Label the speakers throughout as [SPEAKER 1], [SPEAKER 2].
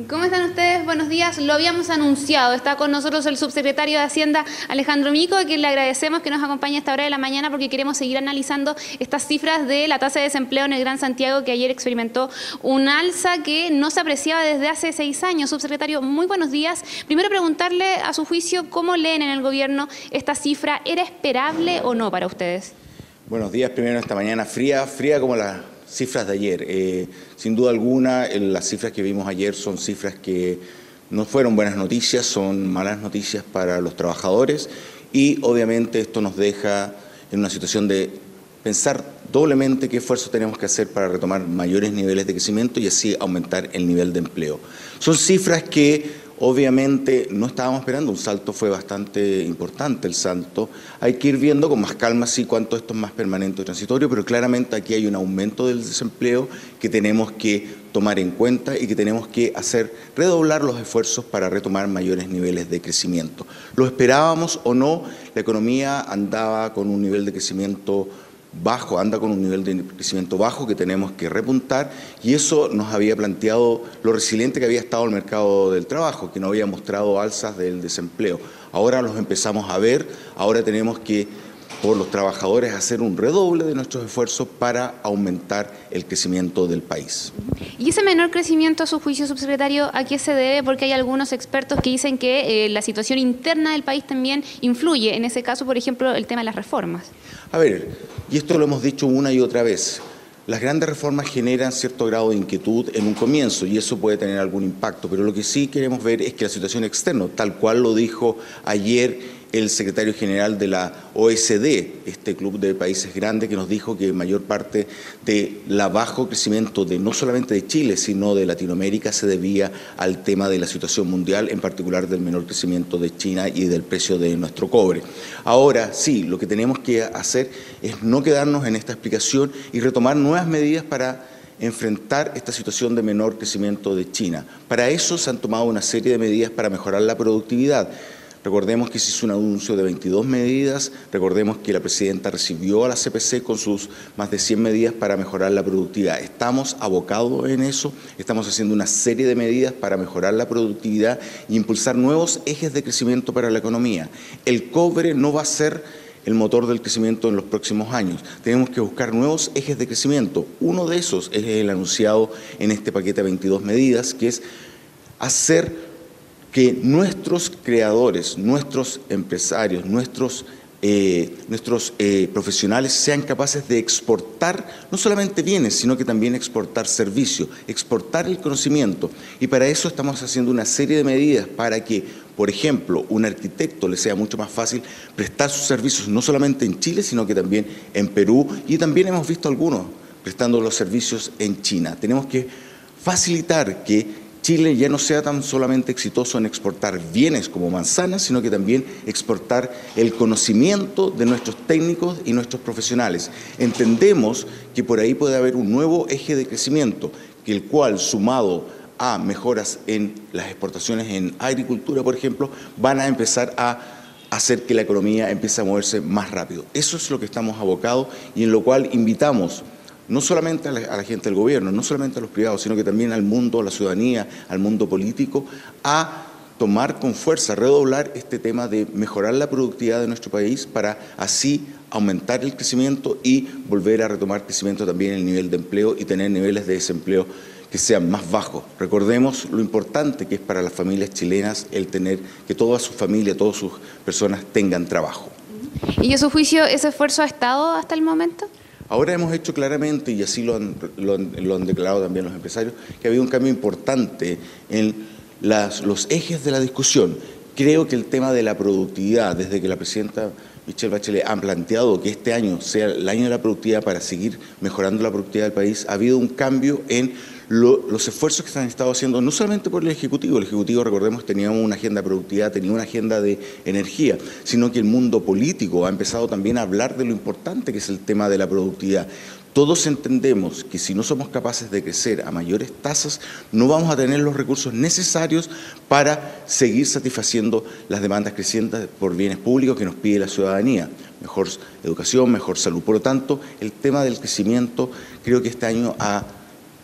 [SPEAKER 1] ¿Cómo están ustedes? Buenos días. Lo habíamos anunciado. Está con nosotros el subsecretario de Hacienda, Alejandro Mico, a quien le agradecemos que nos acompañe a esta hora de la mañana porque queremos seguir analizando estas cifras de la tasa de desempleo en el Gran Santiago, que ayer experimentó un alza que no se apreciaba desde hace 6 años. Subsecretario, muy buenos días. Primero preguntarle, a su juicio, ¿cómo leen en el gobierno esta cifra? ¿Era esperable o no para ustedes?
[SPEAKER 2] Buenos días. Primero, esta mañana fría como las cifras de ayer. Sin duda alguna, las cifras que vimos ayer son cifras que no fueron buenas noticias, son malas noticias para los trabajadores y obviamente esto nos deja en una situación de pensar doblemente qué esfuerzo tenemos que hacer para retomar mayores niveles de crecimiento y así aumentar el nivel de empleo. Son cifras que obviamente no estábamos esperando, un salto fue bastante importante el salto. Hay que ir viendo con más calma sí cuánto esto es más permanente o transitorio, pero claramente aquí hay un aumento del desempleo que tenemos que tomar en cuenta y que tenemos que redoblar los esfuerzos para retomar mayores niveles de crecimiento. ¿Lo esperábamos o no? La economía andaba con un nivel de crecimiento bajo, anda con un nivel de crecimiento bajo que tenemos que repuntar y eso nos había planteado lo resiliente que había estado el mercado del trabajo, que no había mostrado alzas del desempleo. Ahora los empezamos a ver, ahora tenemos que, por los trabajadores, hacer un redoble de nuestros esfuerzos para aumentar el crecimiento del país.
[SPEAKER 1] ¿Y ese menor crecimiento, a su juicio, subsecretario, a qué se debe? Porque hay algunos expertos que dicen que la situación interna del país también influye. En ese caso, por ejemplo, el tema de las reformas.
[SPEAKER 2] A ver, y esto lo hemos dicho una y otra vez, las grandes reformas generan cierto grado de inquietud en un comienzo y eso puede tener algún impacto, pero lo que sí queremos ver es que la situación externa, tal cual lo dijo ayer el secretario general de la OECD, este club de países grandes, que nos dijo que mayor parte del bajo crecimiento de no solamente de Chile, sino de Latinoamérica se debía al tema de la situación mundial, en particular del menor crecimiento de China y del precio de nuestro cobre. Ahora sí, lo que tenemos que hacer es no quedarnos en esta explicación y retomar nuevas medidas para enfrentar esta situación de menor crecimiento de China. Para eso se han tomado una serie de medidas para mejorar la productividad. Recordemos que se hizo un anuncio de 22 medidas, recordemos que la presidenta recibió a la CPC con sus más de 100 medidas para mejorar la productividad. Estamos abocados en eso, estamos haciendo una serie de medidas para mejorar la productividad e impulsar nuevos ejes de crecimiento para la economía. El cobre no va a ser el motor del crecimiento en los próximos años. Tenemos que buscar nuevos ejes de crecimiento. Uno de esos es el anunciado en este paquete de 22 medidas, que es hacer que nuestros creadores, nuestros empresarios, nuestros profesionales sean capaces de exportar no solamente bienes, sino que también exportar servicios, exportar el conocimiento. Y para eso estamos haciendo una serie de medidas para que, por ejemplo, un arquitecto le sea mucho más fácil prestar sus servicios no solamente en Chile, sino que también en Perú y también hemos visto algunos prestando los servicios en China. Tenemos que facilitar que Chile ya no sea tan solamente exitoso en exportar bienes como manzanas, sino que también exportar el conocimiento de nuestros técnicos y nuestros profesionales. Entendemos que por ahí puede haber un nuevo eje de crecimiento, que el cual, sumado a mejoras en las exportaciones en agricultura, por ejemplo, van a empezar a hacer que la economía empiece a moverse más rápido. Eso es lo que estamos abocados y en lo cual invitamos no solamente a la gente del gobierno, no solamente a los privados, sino que también al mundo, a la ciudadanía, al mundo político, a tomar con fuerza, redoblar este tema de mejorar la productividad de nuestro país para así aumentar el crecimiento y volver a retomar crecimiento también en el nivel de empleo y tener niveles de desempleo que sean más bajos. Recordemos lo importante que es para las familias chilenas el tener que toda su familia, todas sus personas tengan trabajo.
[SPEAKER 1] ¿Y a su juicio ese esfuerzo ha estado hasta el momento?
[SPEAKER 2] Ahora hemos hecho claramente, y así lo han declarado también los empresarios, que ha habido un cambio importante en los ejes de la discusión. Creo que el tema de la productividad, desde que la presidenta Michelle Bachelet ha planteado que este año sea el año de la productividad para seguir mejorando la productividad del país, ha habido un cambio en los esfuerzos que se han estado haciendo, no solamente por el Ejecutivo, recordemos, tenía una agenda de productividad, tenía una agenda de energía, sino que el mundo político ha empezado también a hablar de lo importante que es el tema de la productividad. Todos entendemos que si no somos capaces de crecer a mayores tasas, no vamos a tener los recursos necesarios para seguir satisfaciendo las demandas crecientes por bienes públicos que nos pide la ciudadanía. Mejor educación, mejor salud. Por lo tanto, el tema del crecimiento creo que este año ha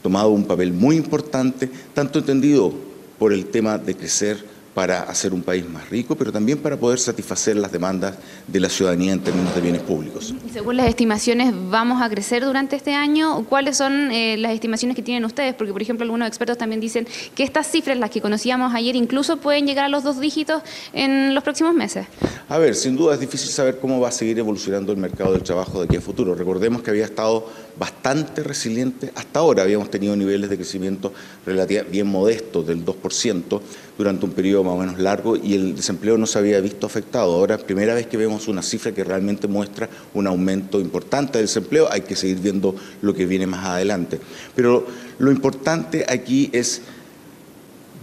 [SPEAKER 2] tomado un papel muy importante, tanto entendido por el tema de crecer para hacer un país más rico, pero también para poder satisfacer las demandas de la ciudadanía en términos de bienes públicos.
[SPEAKER 1] Y según las estimaciones, ¿vamos a crecer durante este año? ¿Cuáles son las estimaciones que tienen ustedes? Porque, por ejemplo, algunos expertos también dicen que estas cifras, las que conocíamos ayer, incluso pueden llegar a los 2 dígitos en los próximos meses.
[SPEAKER 2] A ver, sin duda es difícil saber cómo va a seguir evolucionando el mercado del trabajo de aquí a futuro. Recordemos que había estado bastante resiliente. Hasta ahora habíamos tenido niveles de crecimiento relativamente bien modestos, del 2%, durante un periodo más o menos largo, y el desempleo no se había visto afectado. Ahora, primera vez que vemos una cifra que realmente muestra un aumento importante del desempleo. Hay que seguir viendo lo que viene más adelante. Pero lo importante aquí es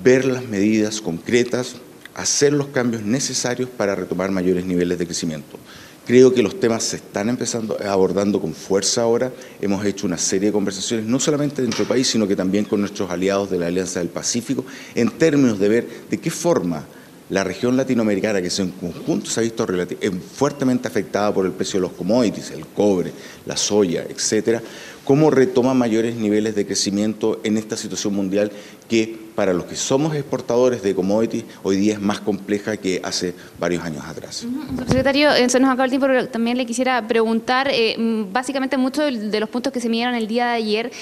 [SPEAKER 2] ver las medidas concretas, hacer los cambios necesarios para retomar mayores niveles de crecimiento. Creo que los temas se están empezando abordando con fuerza ahora. Hemos hecho una serie de conversaciones, no solamente dentro del país, sino que también con nuestros aliados de la Alianza del Pacífico, en términos de ver de qué forma la región latinoamericana, que en conjunto se ha visto fuertemente afectada por el precio de los commodities, el cobre, la soya, etcétera, cómo retoma mayores niveles de crecimiento en esta situación mundial que para los que somos exportadores de commodities hoy día es más compleja que hace varios años atrás.
[SPEAKER 1] Subsecretario, se nos acaba el tiempo, pero también le quisiera preguntar, básicamente muchos de los puntos que se midieron el día de ayer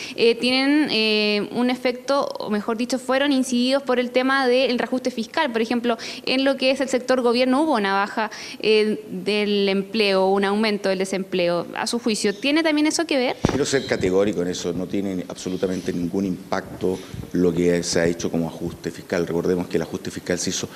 [SPEAKER 1] tienen un efecto, o mejor dicho, fueron incididos por el tema del reajuste fiscal. Por ejemplo, en lo que es el sector gobierno hubo una baja del empleo, un aumento del desempleo. A su juicio, ¿tiene también eso que ver?
[SPEAKER 2] Quiero ser categórico en eso, no tiene absolutamente ningún impacto lo que se ha hecho como ajuste fiscal. Recordemos que el ajuste fiscal se hizo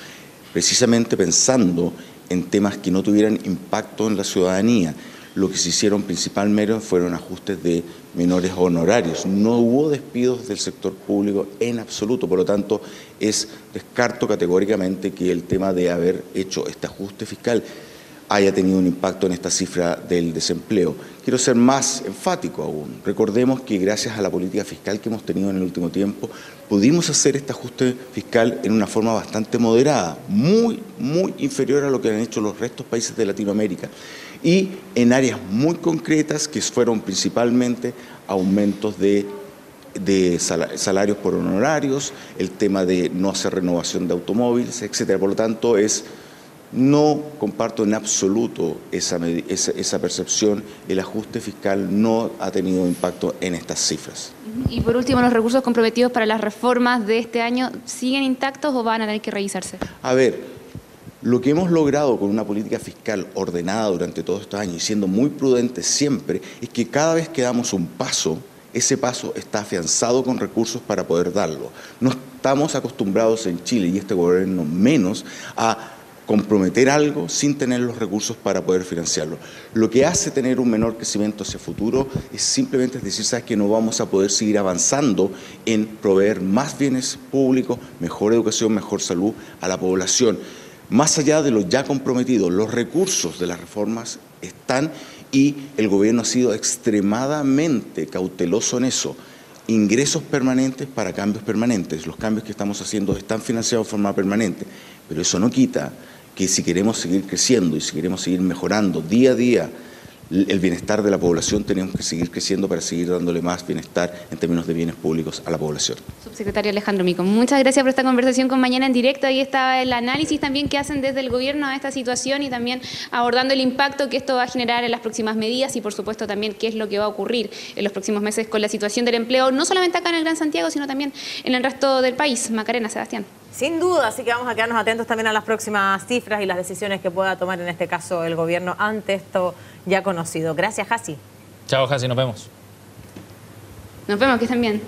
[SPEAKER 2] precisamente pensando en temas que no tuvieran impacto en la ciudadanía. Lo que se hicieron principalmente fueron ajustes de menores honorarios. No hubo despidos del sector público en absoluto, por lo tanto, descarto categóricamente que el tema de haber hecho este ajuste fiscal haya tenido un impacto en esta cifra del desempleo. Quiero ser más enfático aún. Recordemos que gracias a la política fiscal que hemos tenido en el último tiempo, pudimos hacer este ajuste fiscal en una forma bastante moderada, muy inferior a lo que han hecho los restos países de Latinoamérica, y en áreas muy concretas que fueron principalmente aumentos de salarios por honorarios, el tema de no hacer renovación de automóviles, etcétera. Por lo tanto, no comparto en absoluto esa percepción. El ajuste fiscal no ha tenido impacto en estas cifras.
[SPEAKER 1] Y por último, ¿los recursos comprometidos para las reformas de este año siguen intactos o van a tener que revisarse?
[SPEAKER 2] A ver, lo que hemos logrado con una política fiscal ordenada durante todos estos años y siendo muy prudentes siempre, es que cada vez que damos un paso, ese paso está afianzado con recursos para poder darlo. No estamos acostumbrados en Chile, y este gobierno menos, a comprometer algo sin tener los recursos para poder financiarlo. Lo que hace tener un menor crecimiento hacia futuro es simplemente decir, ¿sabes que no vamos a poder seguir avanzando en proveer más bienes públicos, mejor educación, mejor salud a la población? Más allá de lo ya comprometido, los recursos de las reformas están y el gobierno ha sido extremadamente cauteloso en eso. Ingresos permanentes para cambios permanentes. Los cambios que estamos haciendo están financiados de forma permanente, pero eso no quita que si queremos seguir creciendo y si queremos seguir mejorando día a día el bienestar de la población, tenemos que seguir creciendo para seguir dándole más bienestar en términos de bienes públicos a la población.
[SPEAKER 1] Subsecretario Alejandro Mico, muchas gracias por esta conversación con Mañana en Directo. Ahí está el análisis también que hacen desde el gobierno a esta situación y también abordando el impacto que esto va a generar en las próximas medidas y por supuesto también qué es lo que va a ocurrir en los próximos meses con la situación del empleo, no solamente acá en el Gran Santiago, sino también en el resto del país. Macarena, Sebastián.
[SPEAKER 3] Sin duda, así que vamos a quedarnos atentos también a las próximas cifras y las decisiones que pueda tomar en este caso el gobierno ante esto ya conocido. Gracias, Jasi.
[SPEAKER 4] Chao, Jasi, nos vemos.
[SPEAKER 1] Nos vemos, que estén bien.